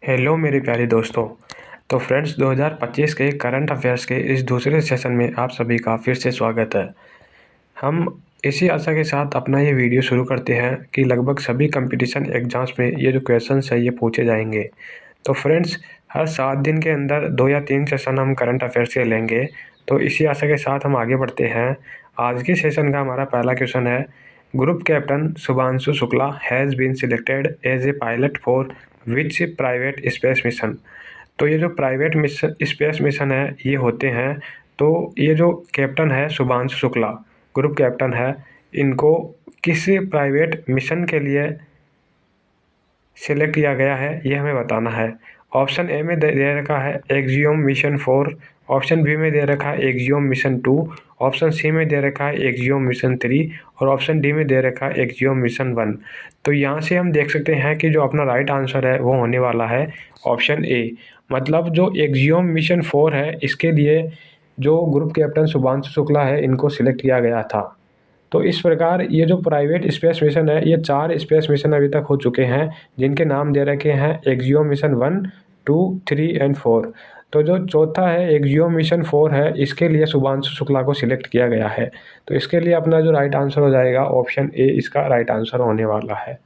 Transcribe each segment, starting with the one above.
Hello मेरे प्यारे दोस्तों। तो फ्रेंड्स 2025 के करंट अफेयर्स के इस दूसरे सेशन में आप सभी का फिर से स्वागत है। हम इसी आशा के साथ अपना ये वीडियो शुरू करते हैं कि लगभग सभी कंपटीशन एग्जाम्स में ये जो क्वेश्चंस है ये पूछे जाएंगे। तो फ्रेंड्स हर 7 दिन के अंदर 2 या 3 सेशन हम करंट अफेयर्स के लेंगे। तो इसी आशा के साथ हम आगे बढ़ते हैं। आज के सेशन का हमारा पहला क्वेश्चन है, group captain Shubhanshu Shukla has been selected as a pilot for which private space mission. तो ये जो प्राइवेट मिशन स्पेस मिशन है ये होते हैं। तो ये जो कैप्टन है शुभांशु शुक्ला ग्रुप कैप्टन है, इनको किस प्राइवेट मिशन के लिए सिलेक्ट किया गया है ये हमें बताना है। ऑप्शन ए में दे रखा है एक्जियोम मिशन 4, ऑप्शन बी में दे रखा है एक्जियोम मिशन 2, ऑप्शन सी में दे रखा है एक्जियोम मिशन 3 और ऑप्शन डी में दे रखा है एक्जियोम मिशन 1। तो यहाँ से हम देख सकते हैं कि जो अपना राइट आंसर है वो होने वाला है ऑप्शन ए। मतलब जो एक्जियोम मिशन 4 है इसके लिए जो ग्रुप कैप्टन शुभांशु शुक्ला है इनको सिलेक्ट किया गया था। तो इस प्रकार ये जो प्राइवेट स्पेस मिशन है ये 4 स्पेस मिशन अभी तक हो चुके हैं, जिनके नाम दे रखे हैं एक्जियो मिशन 1, 2, 3 एंड 4। तो जो चौथा है एक्जियो मिशन 4 है, इसके लिए शुभांशु शुक्ला को सिलेक्ट किया गया है। तो इसके लिए अपना जो राइट आंसर हो जाएगा ऑप्शन ए इसका राइट आंसर होने वाला है।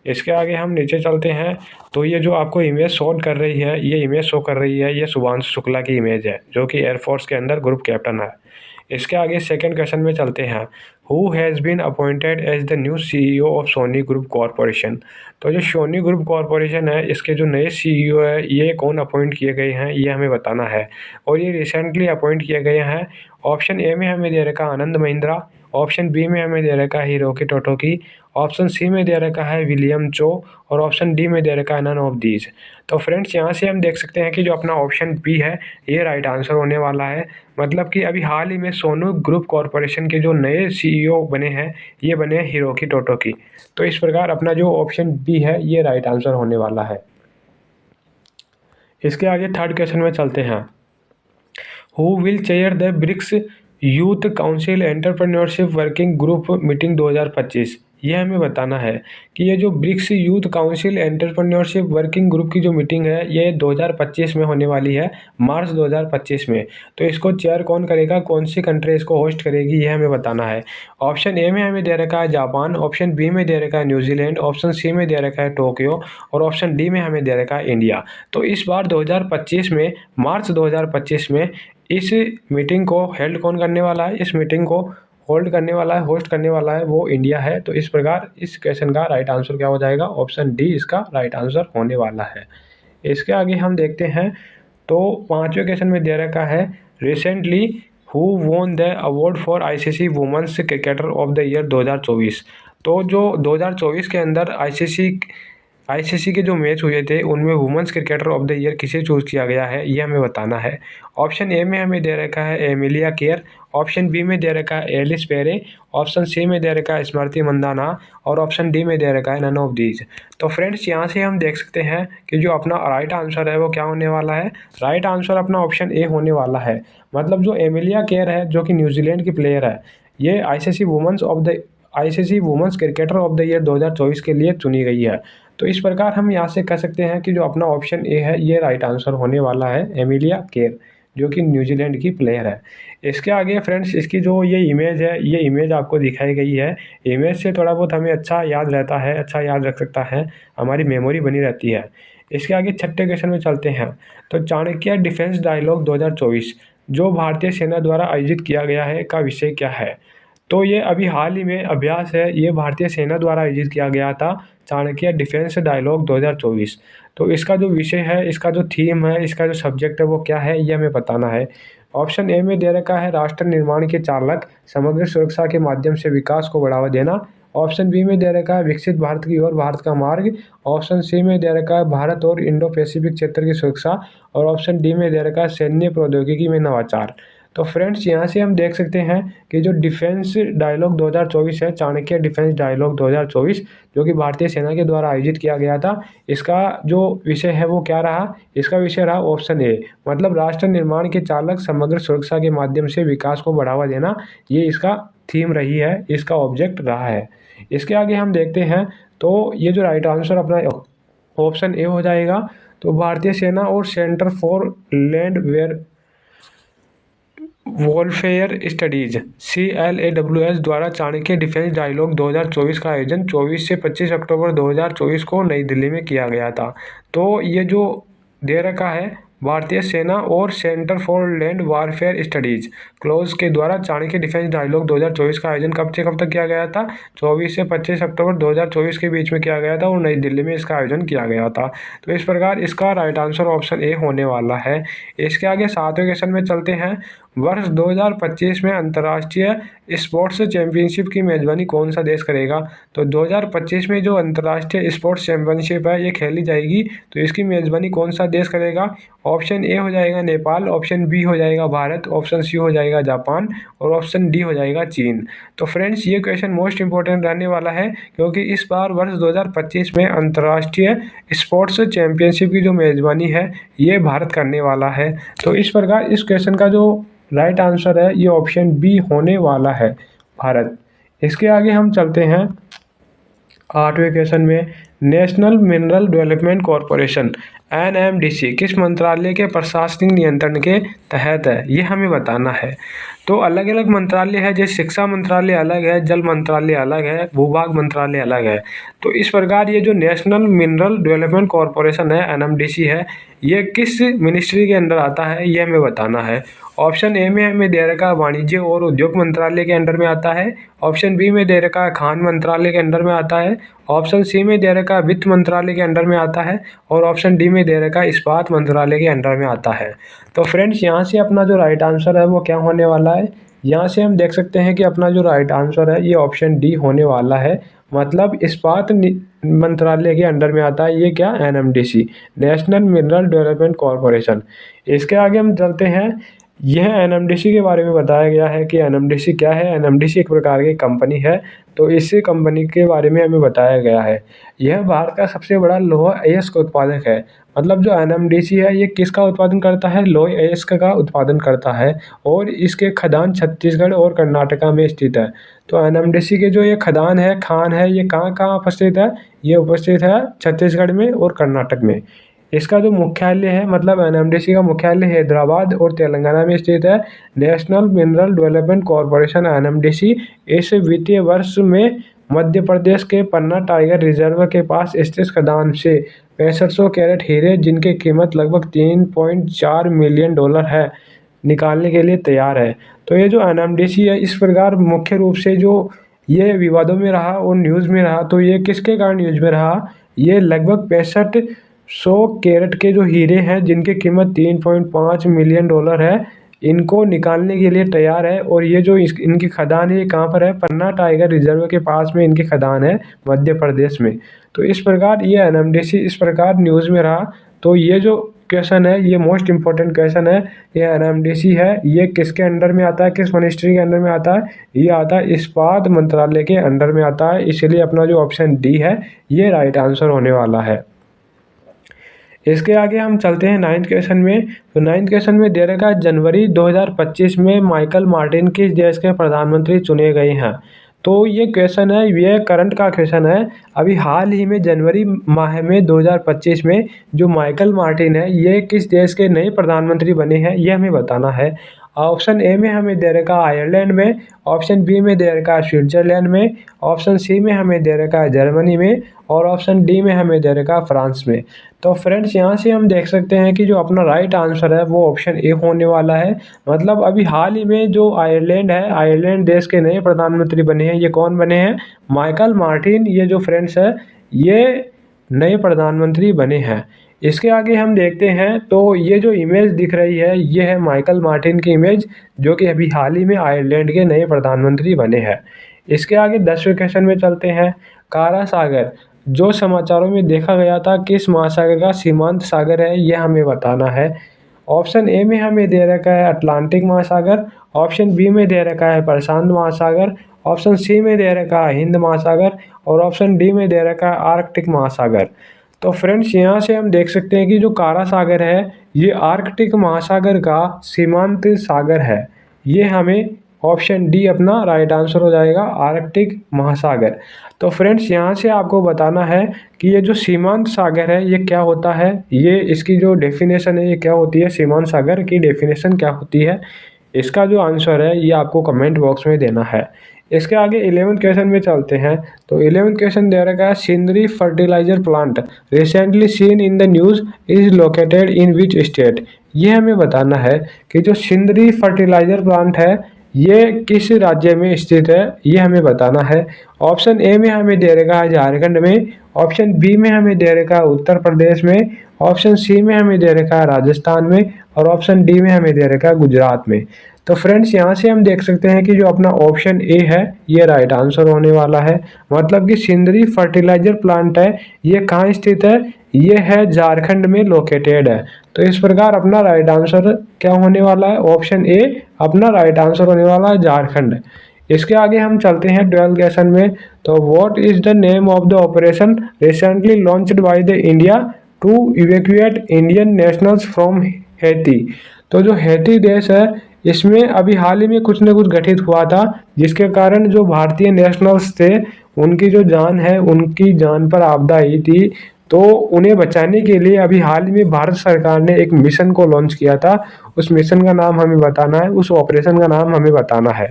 इसके आगे हम नीचे चलते हैं। तो ये जो आपको इमेज शो कर रही है, ये इमेज शो कर रही है, ये शुभांशु शुक्ला की इमेज है जो कि एयरफोर्स के अंदर ग्रुप कैप्टन है। इसके आगे सेकंड क्वेश्चन में चलते हैं। Who has been appointed as the new CEO of Sony group corporation. तो जो सोनी ग्रुप कॉरपोरेशन है इसके जो नए सीईओ है ये कौन अपॉइंट किए गए हैं ये हमें बताना है। और ये रिसेंटली अपॉइंट किए गए हैं। ऑप्शन ए में हमें दे रखा आनंद महिंद्रा, ऑप्शन बी में हमें दे रखा है हिरोकी टोटोकी, ऑप्शन सी में दे रखा है विलियम चो और ऑप्शन डी में दे रखा है नन ऑफ दीज। तो फ्रेंड्स यहाँ से हम देख सकते हैं कि जो अपना ऑप्शन बी है ये राइट आंसर होने वाला है। मतलब कि अभी हाल ही में सोनू ग्रुप कॉरपोरेशन के जो नए सीईओ बने हैं ये बने हैं हिरोकी टोटोकी। तो इस प्रकार अपना जो ऑप्शन बी है ये राइट आंसर होने वाला है। इसके आगे थर्ड क्वेश्चन में चलते हैं। Who will chair the BRICS youth council entrepreneurship working group meeting 2025। ये हमें बताना है कि ये जो BRICS youth council entrepreneurship working group की जो मीटिंग है ये 2025 में होने वाली है, मार्च 2025 में। तो इसको चेयर कौन करेगा, कौन सी कंट्री इसको होस्ट करेगी ये हमें बताना है। ऑप्शन ए में हमें दे रखा है जापान, ऑप्शन बी में दे रखा है न्यूजीलैंड, ऑप्शन सी में दे रखा है टोक्यो और ऑप्शन डी में हमें दे रखा है इंडिया। तो इस बार 2025 में, मार्च 2025 में इस मीटिंग को हेल्ड कौन करने वाला है, इस मीटिंग को होल्ड करने वाला है, होस्ट करने वाला है वो इंडिया है। तो इस प्रकार इस क्वेश्चन का राइट आंसर क्या हो जाएगा, ऑप्शन डी इसका राइट आंसर होने वाला है। इसके आगे हम देखते हैं। तो पांचवें क्वेश्चन में दे रखा है recently who won the award for ICC women's cricketer of the year 2024। तो जो 2024 के अंदर आईसीसी के जो मैच हुए थे उनमें women's cricketer of the year किसे चूज़ किया गया है ये हमें बताना है। ऑप्शन ए में हमें दे रखा है एमिलिया केयर, ऑप्शन बी में दे रखा है एलिस पेरे, ऑप्शन सी में दे रखा है स्मृति मंदाना और ऑप्शन डी में दे रखा है नन ऑफ दीज। तो फ्रेंड्स यहाँ से हम देख सकते हैं कि जो अपना राइट आंसर है वो क्या होने वाला है। राइट आंसर अपना ऑप्शन ए होने वाला है। मतलब जो एमिलिया केयर है जो कि न्यूजीलैंड की प्लेयर है, ये ICC women's cricketer of the year 2024 के लिए चुनी गई है। तो इस प्रकार हम यहाँ से कह सकते हैं कि जो अपना ऑप्शन ए है ये राइट आंसर होने वाला है, एमिलिया केयर जो कि न्यूजीलैंड की प्लेयर है। इसके आगे फ्रेंड्स इसकी जो ये इमेज है ये इमेज आपको दिखाई गई है। इमेज से थोड़ा बहुत हमें अच्छा याद रहता है, अच्छा याद रख सकता है, हमारी मेमोरी बनी रहती है। इसके आगे छठे क्वेश्चन में चलते हैं। तो चाणक्य डिफेंस डायलॉग 2024 जो भारतीय सेना द्वारा आयोजित किया गया है का विषय क्या है। तो ये अभी हाल ही में अभ्यास है, ये भारतीय सेना द्वारा आयोजित किया गया था चाणक्य डिफेंस डायलॉग 2024। तो इसका जो विषय है, इसका जो थीम है, इसका जो सब्जेक्ट है वो क्या है ये हमें बताना है। ऑप्शन ए में दे रखा है राष्ट्र निर्माण के चालक, समग्र सुरक्षा के माध्यम से विकास को बढ़ावा देना, ऑप्शन बी में दे रखा है विकसित भारत की ओर भारत का मार्ग, ऑप्शन सी में दे रखा है भारत और इंडो पैसिफिक क्षेत्र की सुरक्षा और ऑप्शन डी में दे रखा है सैन्य प्रौद्योगिकी में नवाचार। तो फ्रेंड्स यहाँ से हम देख सकते हैं कि जो डिफेंस डायलॉग 2024 है, चाणक्य डिफेंस डायलॉग 2024 जो कि भारतीय सेना के द्वारा आयोजित किया गया था, इसका जो विषय है वो क्या रहा, इसका विषय रहा ऑप्शन ए। मतलब राष्ट्र निर्माण के चालक, समग्र सुरक्षा के माध्यम से विकास को बढ़ावा देना, ये इसका थीम रही है, इसका ऑब्जेक्ट रहा है। इसके आगे हम देखते हैं। तो ये जो राइट आंसर अपना ऑप्शन ए हो जाएगा। तो भारतीय सेना और centre for land warfare studies CLAWS द्वारा चाणक्य डिफेंस डायलॉग 2024 का आयोजन 24 से 25 अक्टूबर 2024 को नई दिल्ली में किया गया था। तो ये जो दे रखा है भारतीय सेना और centre for land warfare studies close के द्वारा चाणक्य डिफेंस डायलॉग 2024 का आयोजन कब से कब तक किया गया था? 24 से 25 अक्टूबर 2024 के बीच में किया गया था और नई दिल्ली में इसका आयोजन किया गया था। तो इस प्रकार इसका राइट आंसर ऑप्शन ए होने वाला है। इसके आगे 7वें क्वेश्चन में चलते हैं। वर्ष 2025 में अंतर्राष्ट्रीय स्पोर्ट्स चैंपियनशिप की मेजबानी कौन सा देश करेगा? तो 2025 में जो अंतर्राष्ट्रीय स्पोर्ट्स चैंपियनशिप है ये खेली जाएगी, तो इसकी मेजबानी कौन सा देश करेगा? ऑप्शन ए हो जाएगा नेपाल, ऑप्शन बी हो जाएगा भारत, ऑप्शन सी हो जाएगा जापान और ऑप्शन डी हो जाएगा चीन। तो फ्रेंड्स ये क्वेश्चन मोस्ट इंपॉर्टेंट रहने वाला है, क्योंकि इस बार वर्ष 2025 में अंतर्राष्ट्रीय स्पोर्ट्स चैंपियनशिप की जो मेजबानी है ये भारत करने वाला है। तो इस प्रकार इस क्वेश्चन का जो राइट आंसर है ये ऑप्शन बी होने वाला है, भारत। इसके आगे हम चलते हैं 8वें क्वेश्चन में। National mineral development corporation NMDC किस मंत्रालय के प्रशासनिक नियंत्रण के तहत है, ये हमें बताना है। तो अलग अलग मंत्रालय है, जैसे शिक्षा मंत्रालय अलग है, जल मंत्रालय अलग है, भूभाग मंत्रालय अलग है। तो इस प्रकार ये जो नेशनल मिनरल डेवलपमेंट कॉरपोरेशन है NMDC है, ये किस मिनिस्ट्री के अंडर आता है ये हमें बताना है। ऑप्शन ए में हमें दे रखा वाणिज्य और उद्योग मंत्रालय के अंडर में आता है, ऑप्शन बी में दे रखा खान मंत्रालय के अंडर में आता है, ऑप्शन सी में दे रखा वित्त मंत्रालय के अंडर में आता है और ऑप्शन डी में दे रखा इस्पात मंत्रालय के अंडर में आता है। तो फ्रेंड्स यहाँ से अपना जो राइट आंसर है वो क्या होने वाला है? यहाँ से हम देख सकते हैं कि अपना जो राइट आंसर है ये ऑप्शन डी होने वाला है, मतलब इस्पात मंत्रालय के अंडर में आता है ये क्या? NMDC, national mineral development corporation. इसके आगे हम चलते हैं। यह NMDC के बारे में बताया गया है कि NMDC क्या है। NMDC एक प्रकार की कंपनी है, तो इसी कंपनी के बारे में हमें बताया गया है। यह भारत का सबसे बड़ा लौह अयस्क उत्पादक है। मतलब जो NMDC है ये किसका उत्पादन करता है? लौह अयस्क का उत्पादन करता है और इसके खदान छत्तीसगढ़ और कर्नाटका में स्थित है। तो NMDC के जो ये खदान है, खान है, ये कहाँ कहाँ उपस्थित है? ये उपस्थित है छत्तीसगढ़ में और कर्नाटक में। इसका जो मुख्यालय है, मतलब NMDC का मुख्यालय हैदराबाद और तेलंगाना में स्थित है। National mineral development corporation NMDC इस वित्तीय वर्ष में मध्य प्रदेश के पन्ना टाइगर रिजर्व के पास स्थित खदान से 6500 कैरेट हीरे, जिनकी कीमत लगभग $3.4 मिलियन है, निकालने के लिए तैयार है। तो ये जो NMDC है इस प्रकार मुख्य रूप से जो ये विवादों में रहा और न्यूज़ में रहा, तो ये किसके कारण न्यूज़ में रहा? ये लगभग 6500 कैरेट के जो हीरे हैं जिनकी कीमत $3.5 मिलियन है, इनको निकालने के लिए तैयार है। और ये जो इनकी खदान है ये कहाँ पर है? पन्ना टाइगर रिजर्व के पास में इनकी खदान है, मध्य प्रदेश में। तो इस प्रकार ये NMDC इस प्रकार न्यूज़ में रहा। तो ये जो क्वेश्चन है ये मोस्ट इंपॉर्टेंट क्वेश्चन है। ये NMDC है, ये किसके अंडर में आता है, किस मिनिस्ट्री के अंडर में आता है? ये आता है इस्पात मंत्रालय के अंडर में आता है। इसलिए अपना जो ऑप्शन डी है ये राइट आंसर होने वाला है। इसके आगे हम चलते हैं 9th क्वेश्चन में। तो 9th क्वेश्चन में दे रखा है जनवरी 2025 में माइकल मार्टिन किस देश के प्रधानमंत्री चुने गए हैं? तो ये क्वेश्चन है, ये करंट का क्वेश्चन है। अभी हाल ही में जनवरी माह में 2025 में जो माइकल मार्टिन है ये किस देश के नए प्रधानमंत्री बने हैं ये हमें बताना है। ऑप्शन ए में हमें दे रखा है आयरलैंड में, ऑप्शन बी में दे रखा है स्विट्जरलैंड में, ऑप्शन सी में हमें दे रखा है जर्मनी में और ऑप्शन डी में हमें दे रखा है फ्रांस में। तो फ्रेंड्स यहाँ से हम देख सकते हैं कि जो अपना राइट आंसर है वो ऑप्शन ए होने वाला है। मतलब अभी हाल ही में जो आयरलैंड है, आयरलैंड देश के नए प्रधानमंत्री बने हैं। ये कौन बने हैं? माइकल मार्टिन, ये जो फ्रेंड्स है ये नए प्रधानमंत्री बने हैं। इसके आगे हम देखते हैं तो ये जो इमेज दिख रही है ये है माइकल मार्टिन की इमेज, जो कि अभी हाल ही में आयरलैंड के नए प्रधानमंत्री बने हैं। इसके आगे 10वें क्वेश्चन में चलते हैं। कारा सागर जो समाचारों में देखा गया था किस महासागर का सीमांत सागर है ये हमें बताना है। ऑप्शन ए में हमें दे रखा है अटलांटिक महासागर, ऑप्शन बी में दे रखा है प्रशांत महासागर, ऑप्शन सी में दे रखा है हिंद महासागर और ऑप्शन डी में दे रखा है आर्कटिक महासागर। तो फ्रेंड्स यहाँ से हम देख सकते हैं कि जो कारा सागर है ये आर्कटिक महासागर का सीमांत सागर है। ये हमें ऑप्शन डी अपना राइट आंसर हो जाएगा, आर्कटिक महासागर। तो फ्रेंड्स यहाँ से आपको बताना है कि ये जो सीमांत सागर है ये क्या होता है, ये इसकी जो डेफिनेशन है ये क्या होती है, सीमांत सागर की डेफिनेशन क्या होती है, इसका जो आंसर है ये आपको कमेंट बॉक्स में देना है। इसके आगे 11th क्वेश्चन में चलते हैं। तो 11th क्वेश्चन दे रखा है Sindri fertilizer plant recently seen in the news is located in which state. ये हमें बताना है कि जो सिंदरी फर्टिलाइजर प्लांट है ये किस राज्य में स्थित है, ये हमें बताना है। ऑप्शन ए में हमें दे रखा है झारखंड में, ऑप्शन बी में हमें दे रखा है उत्तर प्रदेश में, ऑप्शन सी में हमें दे रखा है राजस्थान में, और ऑप्शन डी में हमें दे रखा है गुजरात में। तो फ्रेंड्स यहाँ से हम देख सकते हैं कि जो अपना ऑप्शन ए है ये राइट आंसर होने वाला है। मतलब कि सिंदरी फर्टिलाइजर प्लांट है ये कहाँ स्थित है, ये है झारखंड में लोकेटेड है। तो इस प्रकार अपना राइट आंसर क्या होने वाला है, ऑप्शन ए अपना राइट आंसर होने वाला है, झारखंड। इसके आगे हम चलते हैं 12th क्वेश्चन में। तो what is the name of the operation recently launched by the India to evacuate Indian nationals from Haiti. तो जो हैती देश है इसमें अभी हाल ही में कुछ न कुछ गठित हुआ था, जिसके कारण जो भारतीय नेशनल्स थे उनकी जो जान है उनकी जान पर आपदा आई थी। तो उन्हें बचाने के लिए अभी हाल ही में भारत सरकार ने एक मिशन को लॉन्च किया था। उस मिशन का नाम हमें बताना है, उस ऑपरेशन का नाम हमें बताना है।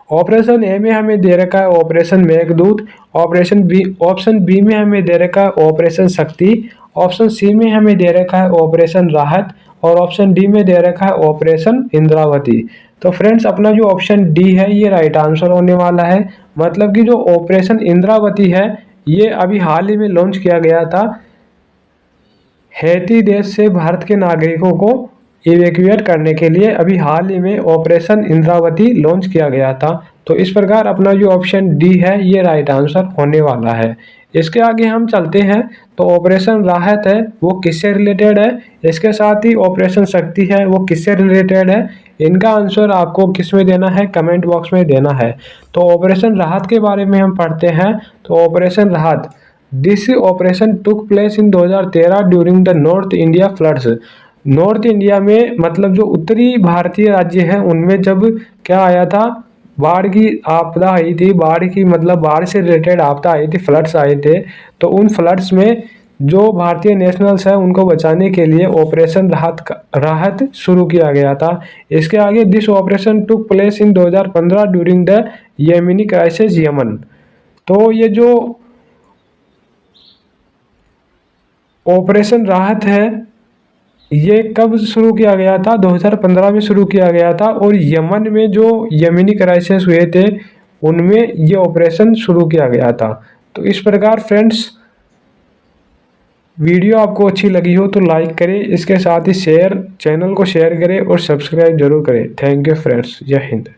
ऑपरेशन ए में हमें दे रखा है ऑपरेशन मेघदूत, ऑप्शन बी में हमें दे रखा है ऑपरेशन शक्ति, ऑप्शन सी में हमें दे रखा है ऑपरेशन राहत, और ऑप्शन डी में दे रखा है ऑपरेशन इंद्रावती। तो फ्रेंड्स अपना जो ऑप्शन डी है ये राइट आंसर होने वाला है। मतलब कि जो ऑपरेशन इंद्रावती है ये अभी हाल ही में लॉन्च किया गया था हैती देश से भारत के नागरिकों को इवैक्यूएट करने के लिए। अभी हाल ही में ऑपरेशन इंद्रावती लॉन्च किया गया था। तो इस प्रकार अपना जो ऑप्शन डी है ये राइट आंसर होने वाला है। इसके आगे हम चलते हैं। तो ऑपरेशन राहत है वो किससे रिलेटेड है, इसके साथ ही ऑपरेशन शक्ति है वो किससे रिलेटेड है, इनका आंसर आपको किस में देना है, कमेंट बॉक्स में देना है। तो ऑपरेशन राहत के बारे में हम पढ़ते हैं। तो ऑपरेशन राहत, this operation took place in 2013 during the north India floods. North India में मतलब जो उत्तरी भारतीय राज्य हैं उनमें जब क्या आया था, बाढ़ की आपदा आई थी, बाढ़ की मतलब बाढ़ से रिलेटेड आपदा आई थी, फ्लड्स आए थे। तो उन फ्लड्स में जो भारतीय नेशनल्स हैं उनको बचाने के लिए ऑपरेशन राहत शुरू किया गया था। इसके आगे this operation took place in 2015 during the Yemeni crisis Yemen. तो ये जो ऑपरेशन राहत है ये कब शुरू किया गया था, 2015 में शुरू किया गया था, और यमन में जो यमनी क्राइसिस हुए थे उनमें ये ऑपरेशन शुरू किया गया था। तो इस प्रकार फ्रेंड्स वीडियो आपको अच्छी लगी हो तो लाइक करें, इसके साथ ही चैनल को शेयर करें और सब्सक्राइब जरूर करें। थैंक यू फ्रेंड्स, जय हिंद।